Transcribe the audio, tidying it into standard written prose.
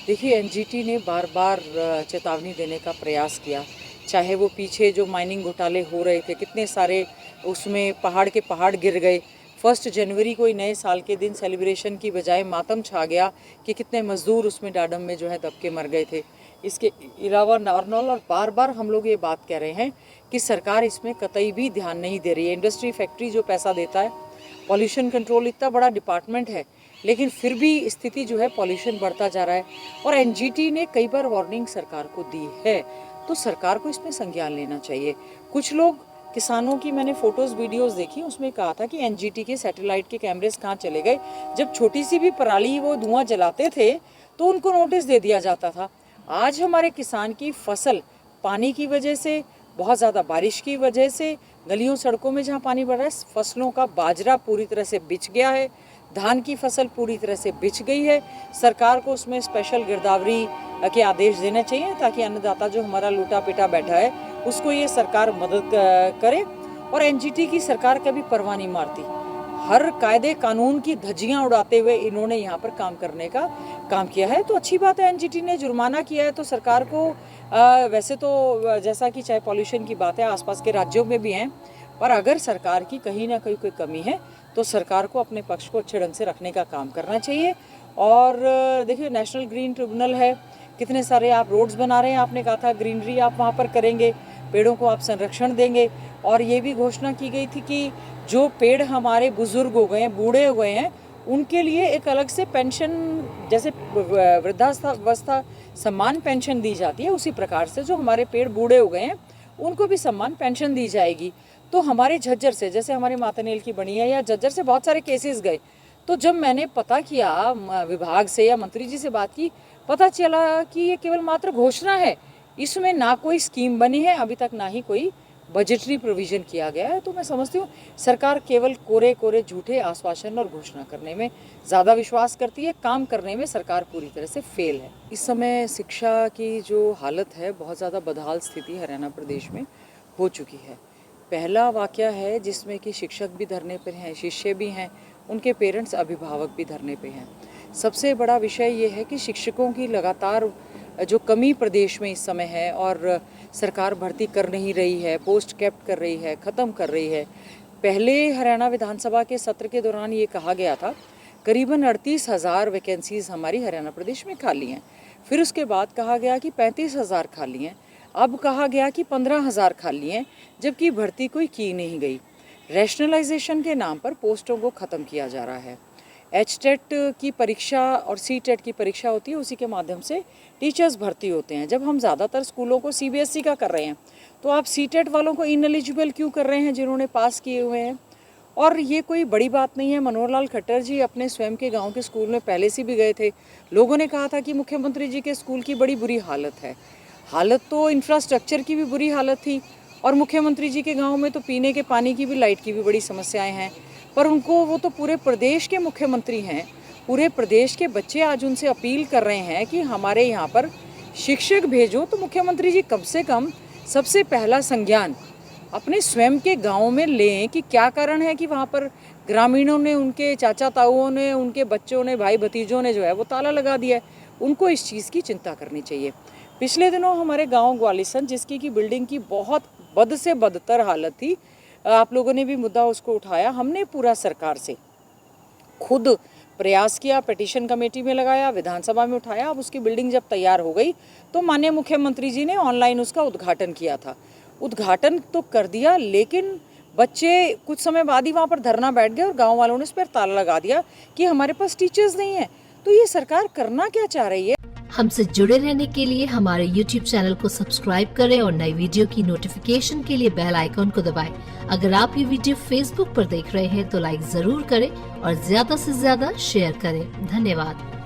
देखिए, एनजीटी ने बार बार चेतावनी देने का प्रयास किया, चाहे वो पीछे जो माइनिंग घोटाले हो रहे थे, कितने सारे उसमें पहाड़ के पहाड़ गिर गए। 1 जनवरी को ही नए साल के दिन सेलिब्रेशन की बजाय मातम छा गया कि कितने मजदूर उसमें डाडम में जो है दब के मर गए थे। इसके अलावा नॉर्मल और बार बार हम लोग ये बात कह रहे हैं कि सरकार इसमें कतई भी ध्यान नहीं दे रही है। इंडस्ट्री फैक्ट्री जो पैसा देता है, पॉल्यूशन कंट्रोल इतना बड़ा डिपार्टमेंट है, लेकिन फिर भी स्थिति जो है पॉल्यूशन बढ़ता जा रहा है। और एनजीटी ने कई बार वार्निंग सरकार को दी है, तो सरकार को इसमें संज्ञान लेना चाहिए। कुछ लोग किसानों की मैंने फोटोज़ वीडियोस देखी, उसमें कहा था कि एनजीटी के सैटेलाइट के कैमरेज कहाँ चले गए। जब छोटी सी भी पराली वो धुआं जलाते थे तो उनको नोटिस दे दिया जाता था। आज हमारे किसान की फसल पानी की वजह से, बहुत ज़्यादा बारिश की वजह से, गलियों सड़कों में जहाँ पानी बढ़ रहा है, फसलों का बाजरा पूरी तरह से बिछ गया है, धान की फसल पूरी तरह से बिछ गई है। सरकार को उसमें स्पेशल गिरदावरी के आदेश देने चाहिए ताकि अन्नदाता जो हमारा लूटा पिटा बैठा है उसको ये सरकार मदद करे। और एनजीटी की सरकार कभी परवाह नहीं मारती, हर कायदे कानून की धज्जियां उड़ाते हुए इन्होंने यहाँ पर काम करने का काम किया है। तो अच्छी बात है, एनजीटी ने जुर्माना किया है तो सरकार को वैसे तो जैसा कि चाहे पॉल्यूशन की बात है, आसपास के राज्यों में भी हैं, पर अगर सरकार की कहीं ना कहीं कोई कमी है तो सरकार को अपने पक्ष को अच्छे ढंग से रखने का काम करना चाहिए। और देखिए, नेशनल ग्रीन ट्रिब्यूनल है, कितने सारे आप रोड्स बना रहे हैं, आपने कहा था ग्रीनरी आप वहाँ पर करेंगे, पेड़ों को आप संरक्षण देंगे। और ये भी घोषणा की गई थी कि जो पेड़ हमारे बुजुर्ग हो गए हैं, बूढ़े हो गए हैं, उनके लिए एक अलग से पेंशन, जैसे वृद्धावस्था सम्मान पेंशन दी जाती है, उसी प्रकार से जो हमारे पेड़ बूढ़े हो गए हैं उनको भी सम्मान पेंशन दी जाएगी। तो हमारे झज्जर से, जैसे हमारे मातनेल की बनी है, या झज्जर से बहुत सारे केसेस गए, तो जब मैंने पता किया विभाग से या मंत्री जी से बात की, पता चला कि ये केवल मात्र घोषणा है, इसमें ना कोई स्कीम बनी है अभी तक, ना ही कोई बजटरी प्रोविज़न किया गया है। तो मैं समझती हूँ सरकार केवल कोरे कोरे झूठे आश्वासन और घोषणा करने में ज़्यादा विश्वास करती है, काम करने में सरकार पूरी तरह से फेल है। इस समय शिक्षा की जो हालत है, बहुत ज़्यादा बदहाल स्थिति हरियाणा प्रदेश में हो चुकी है। पहला वाक़या है जिसमें कि शिक्षक भी धरने पर हैं, शिष्य भी हैं, उनके पेरेंट्स अभिभावक भी धरने पे हैं। सबसे बड़ा विषय ये है कि शिक्षकों की लगातार जो कमी प्रदेश में इस समय है, और सरकार भर्ती कर नहीं रही है, पोस्ट कैप्ट कर रही है, ख़त्म कर रही है। पहले हरियाणा विधानसभा के सत्र के दौरान ये कहा गया था करीबन 38,000 वैकेंसीज़ हमारी हरियाणा प्रदेश में खाली हैं। फिर उसके बाद कहा गया कि 35,000 खाली हैं। अब कहा गया कि 15,000 खाली हैं, जबकि भर्ती कोई की नहीं गई। रैशनलाइजेशन के नाम पर पोस्टों को ख़त्म किया जा रहा है। एचटेट की परीक्षा और सीटेट की परीक्षा होती है, उसी के माध्यम से टीचर्स भर्ती होते हैं। जब हम ज़्यादातर स्कूलों को सीबीएसई का कर रहे हैं, तो आप सीटेट वालों को इनएलिजिबल क्यों कर रहे हैं जिन्होंने पास किए हुए हैं? और ये कोई बड़ी बात नहीं है। मनोहर लाल खट्टर जी अपने स्वयं के गांव के स्कूल में पहले से भी गए थे। लोगों ने कहा था कि मुख्यमंत्री जी के स्कूल की बड़ी बुरी हालत है। हालत तो इंफ्रास्ट्रक्चर की भी बुरी हालत थी, और मुख्यमंत्री जी के गांव में तो पीने के पानी की भी, लाइट की भी बड़ी समस्याएं हैं। पर उनको, वो तो पूरे प्रदेश के मुख्यमंत्री हैं, पूरे प्रदेश के बच्चे आज उनसे अपील कर रहे हैं कि हमारे यहाँ पर शिक्षक भेजो। तो मुख्यमंत्री जी कम से कम सबसे पहला संज्ञान अपने स्वयं के गांव में लें कि क्या कारण है कि वहाँ पर ग्रामीणों ने, उनके चाचा ताऊओं ने, उनके बच्चों ने, भाई भतीजों ने जो है वो ताला लगा दिया है। उनको इस चीज़ की चिंता करनी चाहिए। पिछले दिनों हमारे गांव ग्वालिसन, जिसकी की बिल्डिंग की बहुत बद से बदतर हालत थी, आप लोगों ने भी मुद्दा उसको उठाया। हमने पूरा सरकार से खुद प्रयास किया, पिटीशन कमेटी में लगाया, विधानसभा में उठाया। अब उसकी बिल्डिंग जब तैयार हो गई तो माननीय मुख्यमंत्री जी ने ऑनलाइन उसका उद्घाटन किया था। उद्घाटन तो कर दिया, लेकिन बच्चे कुछ समय बाद ही वहाँ पर धरना बैठ गए और गाँव वालों ने उस पर ताला लगा दिया कि हमारे पास टीचर्स नहीं है। तो ये सरकार करना क्या चाह रही है? हमसे जुड़े रहने के लिए हमारे YouTube चैनल को सब्सक्राइब करें और नई वीडियो की नोटिफिकेशन के लिए बेल आइकॉन को दबाएं। अगर आप ये वीडियो Facebook पर देख रहे हैं तो लाइक जरूर करें और ज्यादा से ज्यादा शेयर करें। धन्यवाद।